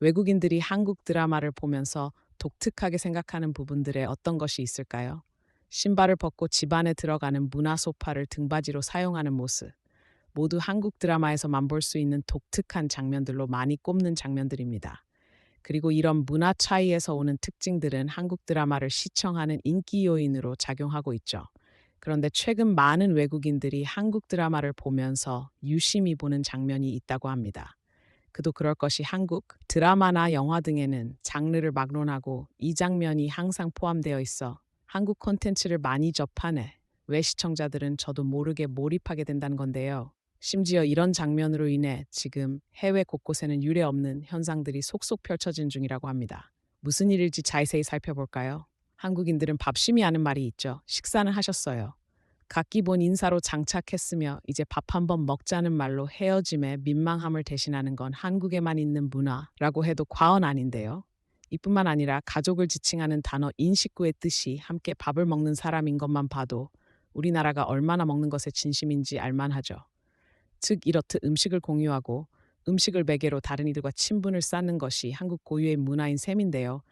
외국인들이 한국 드라마를 보면서 독특하게 생각하는 부분들에 어떤 것이 있을까요? 신발을 벗고 집 안에 들어가는 문화 소파를 등받이로 사용하는 모습. 모두 한국 드라마에서만 볼 수 있는 독특한 장면들로 많이 꼽는 장면들입니다. 그리고 이런 문화 차이에서 오는 특징들은 한국 드라마를 시청하는 인기 요인으로 작용하고 있죠. 그런데 최근 많은 외국인들이 한국 드라마를 보면서 유심히 보는 장면이 있다고 합니다. 그도 그럴 것이 한국 드라마나 영화 등에는 장르를 막론하고 이 장면이 항상 포함되어 있어 한국 콘텐츠를 많이 접하네. 왜 시청자들은 저도 모르게 몰입하게 된다는 건데요. 심지어 이런 장면으로 인해 지금 해외 곳곳에는 유례없는 현상들이 속속 펼쳐진 중이라고 합니다. 무슨 일일지 자세히 살펴볼까요? 한국인들은 밥심이 아는 말이 있죠. 식사는 하셨어요. 각기본 인사로 장착했으며 이제 밥 한번 먹자는 말로 헤어짐의 민망함을 대신하는 건 한국에만 있는 문화라고 해도 과언 아닌데요. 이뿐만 아니라 가족을 지칭하는 단어 인식구의 뜻이 함께 밥을 먹는 사람인 것만 봐도 우리나라가 얼마나 먹는 것에 진심인지 알만하죠. 즉 이렇듯 음식을 공유하고 음식을 매개로 다른 이들과 친분을 쌓는 것이 한국 고유의 문화인 셈인데요.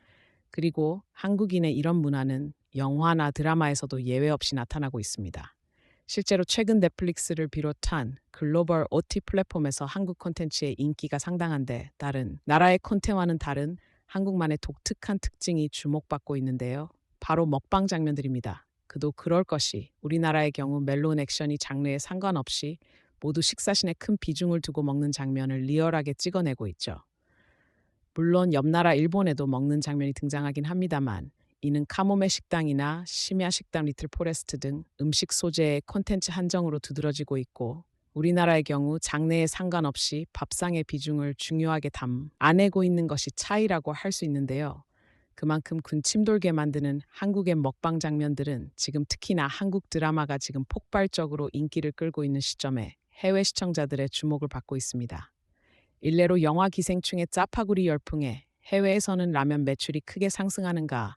그리고 한국인의 이런 문화는 영화나 드라마에서도 예외 없이 나타나고 있습니다. 실제로 최근 넷플릭스를 비롯한 글로벌 OT 플랫폼에서 한국 콘텐츠의 인기가 상당한데 다른 나라의 콘텐츠와는 다른 한국만의 독특한 특징이 주목받고 있는데요. 바로 먹방 장면들입니다. 그도 그럴 것이 우리나라의 경우 멜론 액션이 장르에 상관없이 모두 식사신에 큰 비중을 두고 먹는 장면을 리얼하게 찍어내고 있죠. 물론 옆 나라 일본에도 먹는 장면이 등장하긴 합니다만 이는 카모메 식당이나 심야 식당 리틀 포레스트 등 음식 소재의 콘텐츠 한정으로 두드러지고 있고 우리나라의 경우 장르에 상관없이 밥상의 비중을 중요하게 안내고 있는 것이 차이라고 할 수 있는데요. 그만큼 군침 돌게 만드는 한국의 먹방 장면들은 지금 특히나 한국 드라마가 지금 폭발적으로 인기를 끌고 있는 시점에 해외 시청자들의 주목을 받고 있습니다. 일례로 영화 기생충의 짜파구리 열풍에 해외에서는 라면 매출이 크게 상승하는가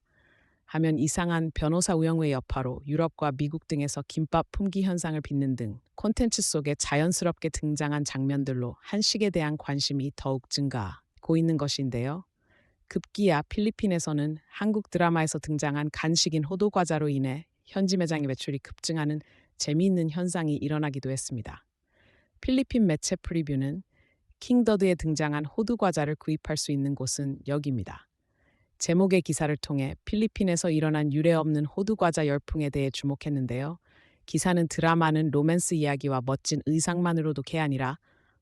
하면 이상한 변호사 우영우의 여파로 유럽과 미국 등에서 김밥 품귀 현상을 빚는 등 콘텐츠 속에 자연스럽게 등장한 장면들로 한식에 대한 관심이 더욱 증가하고 있는 것인데요. 급기야 필리핀에서는 한국 드라마에서 등장한 간식인 호두과자로 인해 현지 매장의 매출이 급증하는 재미있는 현상이 일어나기도 했습니다. 필리핀 매체 프리뷰는 킹더드에 등장한 호두 과자를 구입할 수 있는 곳은 여기입니다. 제목의 기사를 통해 필리핀에서 일어난 유례없는 호두 과자 열풍에 대해 주목했는데요. 기사는 드라마는 로맨스 이야기와 멋진 의상만으로도 게 아니라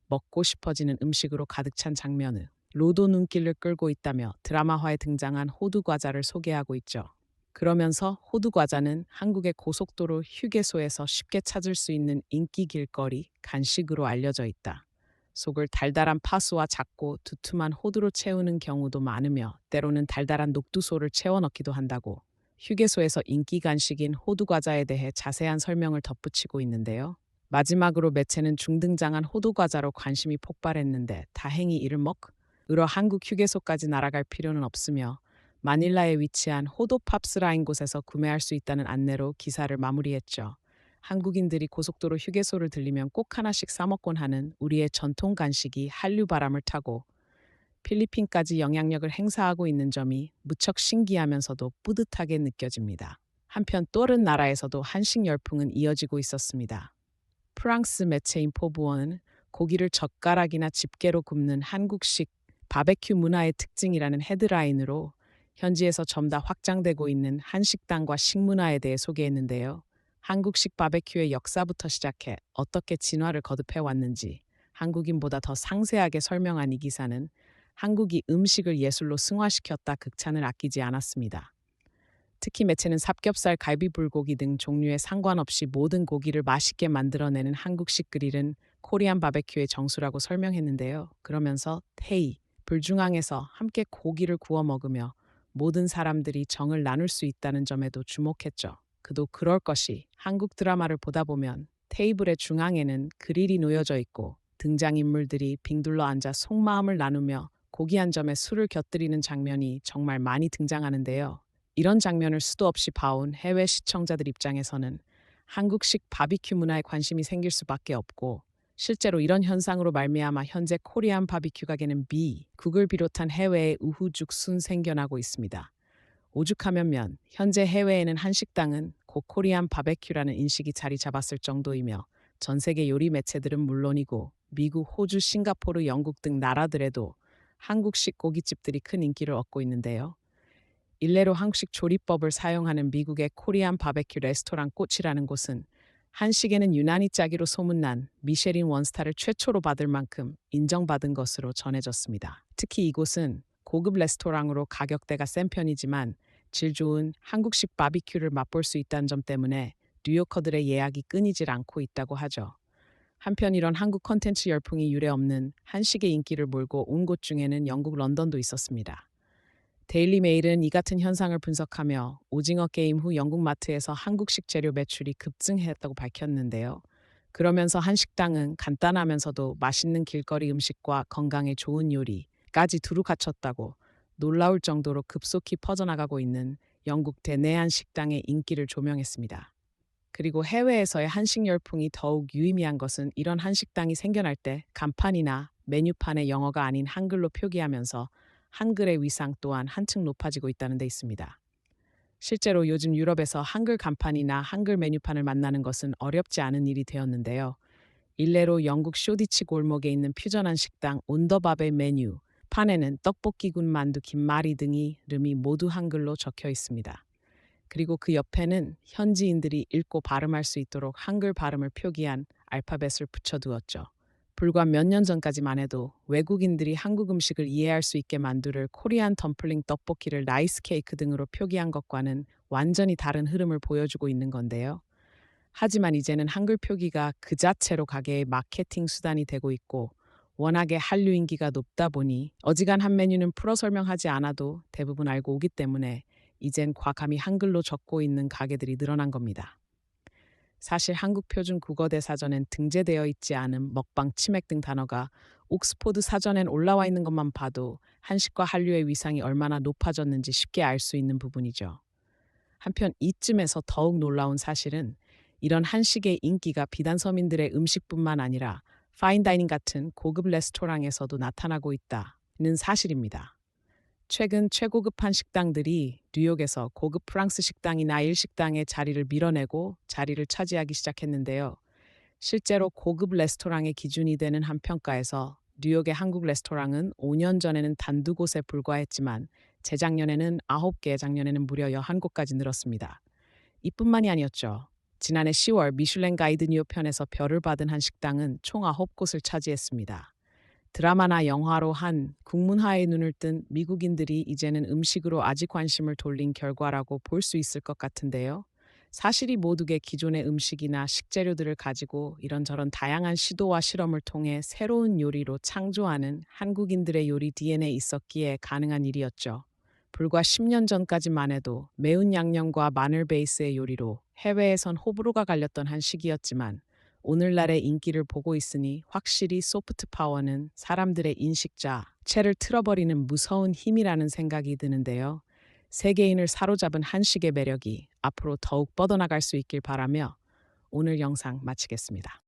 먹고 싶어지는 음식으로 가득 찬 장면을 로도 눈길을 끌고 있다며 드라마화에 등장한 호두 과자를 소개하고 있죠. 그러면서 호두 과자는 한국의 고속도로 휴게소에서 쉽게 찾을 수 있는 인기 길거리 간식으로 알려져 있다. 속을 달달한 파스와 작고 두툼한 호두로 채우는 경우도 많으며 때로는 달달한 녹두소를 채워 넣기도 한다고 휴게소에서 인기 간식인 호두 과자에 대해 자세한 설명을 덧붙이고 있는데요. 마지막으로 매체는 중등장한 호두 과자로 관심이 폭발했는데 다행히 이를 먹으러 한국 휴게소까지 날아갈 필요는 없으며 마닐라에 위치한 호도팝스라인 곳에서 구매할 수 있다는 안내로 기사를 마무리했죠. 한국인들이 고속도로 휴게소를 들리면 꼭 하나씩 사 먹곤 하는 우리의 전통 간식이 한류 바람을 타고 필리핀까지 영향력을 행사하고 있는 점이 무척 신기하면서도 뿌듯하게 느껴집니다. 한편 또 다른 나라에서도 한식 열풍은 이어지고 있었습니다. 프랑스 매체인 포부어는 고기를 젓가락이나 집게로 굽는 한국식 바베큐 문화의 특징이라는 헤드라인으로 현지에서 점다 확장되고 있는 한식당과 식문화에 대해 소개했는데요. 한국식 바베큐의 역사부터 시작해 어떻게 진화를 거듭해 왔는지 한국인보다 더 상세하게 설명한 이 기사는 한국이 음식을 예술로 승화시켰다 극찬을 아끼지 않았습니다. 특히 매체는 삼겹살, 갈비, 불고기 등 종류에 상관없이 모든 고기를 맛있게 만들어내는 한국식 그릴은 코리안 바베큐의 정수라고 설명했는데요. 그러면서 불중앙에서 함께 고기를 구워 먹으며 모든 사람들이 정을 나눌 수 있다는 점에도 주목했죠. 그도 그럴 것이 한국 드라마를 보다 보면 테이블의 중앙에는 그릴이 놓여져 있고 등장인물들이 빙둘러 앉아 속마음을 나누며 고기 한 점에 술을 곁들이는 장면이 정말 많이 등장하는데요. 이런 장면을 수도 없이 봐온 해외 시청자들 입장에서는 한국식 바비큐 문화에 관심이 생길 수밖에 없고 실제로 이런 현상으로 말미암아 현재 코리안 바비큐 가게는 미국을 비롯한 해외에 우후죽순 생겨나고 있습니다. 오죽하면 현재 해외에는 한식당은 곧 코리안 바베큐라는 인식이 자리 잡았을 정도이며 전 세계 요리 매체들은 물론이고 미국, 호주, 싱가포르, 영국 등 나라들에도 한국식 고깃집들이 큰 인기를 얻고 있는데요. 일례로 한국식 조리법을 사용하는 미국의 코리안 바베큐 레스토랑 꽃이라는 곳은 한식에는 유난히 짜기로 소문난 미쉐린 원스타를 최초로 받을 만큼 인정받은 것으로 전해졌습니다. 특히 이곳은 고급 레스토랑으로 가격대가 센 편이지만 질 좋은 한국식 바비큐를 맛볼 수 있다는 점 때문에 뉴요커들의 예약이 끊이질 않고 있다고 하죠. 한편 이런 한국 콘텐츠 열풍이 유례없는 한식의 인기를 몰고 온 곳 중에는 영국 런던도 있었습니다. 데일리 메일은 이 같은 현상을 분석하며 오징어 게임 후 영국 마트에서 한국식 재료 매출이 급증했다고 밝혔는데요. 그러면서 한식당은 간단하면서도 맛있는 길거리 음식과 건강에 좋은 요리까지 두루 갖췄다고 놀라울 정도로 급속히 퍼져나가고 있는 영국 대내한 식당의 인기를 조명했습니다. 그리고 해외에서의 한식 열풍이 더욱 유의미한 것은 이런 한식당이 생겨날 때 간판이나 메뉴판에 영어가 아닌 한글로 표기하면서 한글의 위상 또한 한층 높아지고 있다는 데 있습니다. 실제로 요즘 유럽에서 한글 간판이나 한글 메뉴판을 만나는 것은 어렵지 않은 일이 되었는데요. 일례로 영국 쇼디치 골목에 있는 퓨전한 식당 온더밥의 메뉴 판에는 떡볶이군 만두 김말이 등이 이름이 모두 한글로 적혀 있습니다. 그리고 그 옆에는 현지인들이 읽고 발음할 수 있도록 한글 발음을 표기한 알파벳을 붙여두었죠. 불과 몇 년 전까지만 해도 외국인들이 한국 음식을 이해할 수 있게 만두를 코리안 덤플링 떡볶이를 라이스 케이크 등으로 표기한 것과는 완전히 다른 흐름을 보여주고 있는 건데요. 하지만 이제는 한글 표기가 그 자체로 가게의 마케팅 수단이 되고 있고 워낙에 한류 인기가 높다 보니 어지간한 메뉴는 풀어 설명하지 않아도 대부분 알고 오기 때문에 이젠 과감히 한글로 적고 있는 가게들이 늘어난 겁니다. 사실 한국 표준 국어대 사전엔 등재되어 있지 않은 먹방, 치맥 등 단어가 옥스포드 사전엔 올라와 있는 것만 봐도 한식과 한류의 위상이 얼마나 높아졌는지 쉽게 알 수 있는 부분이죠. 한편 이쯤에서 더욱 놀라운 사실은 이런 한식의 인기가 비단 서민들의 음식뿐만 아니라 파인다이닝 같은 고급 레스토랑에서도 나타나고 있다는 사실입니다. 최근 최고급한 식당들이 뉴욕에서 고급 프랑스 식당이나 일식당의 자리를 밀어내고 자리를 차지하기 시작했는데요. 실제로 고급 레스토랑의 기준이 되는 한 평가에서 뉴욕의 한국 레스토랑은 5년 전에는 단두 곳에 불과했지만 재작년에는 9개, 작년에는 무려 11곳까지 늘었습니다. 이뿐만이 아니었죠. 지난해 10월 미슐랭 가이드 뉴욕 편에서 별을 받은 한 식당은 총 9곳을 차지했습니다. 드라마나 영화로 한 국문화에 눈을 뜬 미국인들이 이제는 음식으로 아직 관심을 돌린 결과라고 볼 수 있을 것 같은데요. 사실 이 모두의 기존의 음식이나 식재료들을 가지고 이런저런 다양한 시도와 실험을 통해 새로운 요리로 창조하는 한국인들의 요리 DNA에 있었기에 가능한 일이었죠. 불과 10년 전까지만 해도 매운 양념과 마늘 베이스의 요리로 해외에선 호불호가 갈렸던 한 시기였지만 오늘날의 인기를 보고 있으니 확실히 소프트 파워는 사람들의 인식자체를 틀어버리는 무서운 힘이라는 생각이 드는데요. 세계인을 사로잡은 한식의 매력이 앞으로 더욱 뻗어나갈 수 있길 바라며 오늘 영상 마치겠습니다.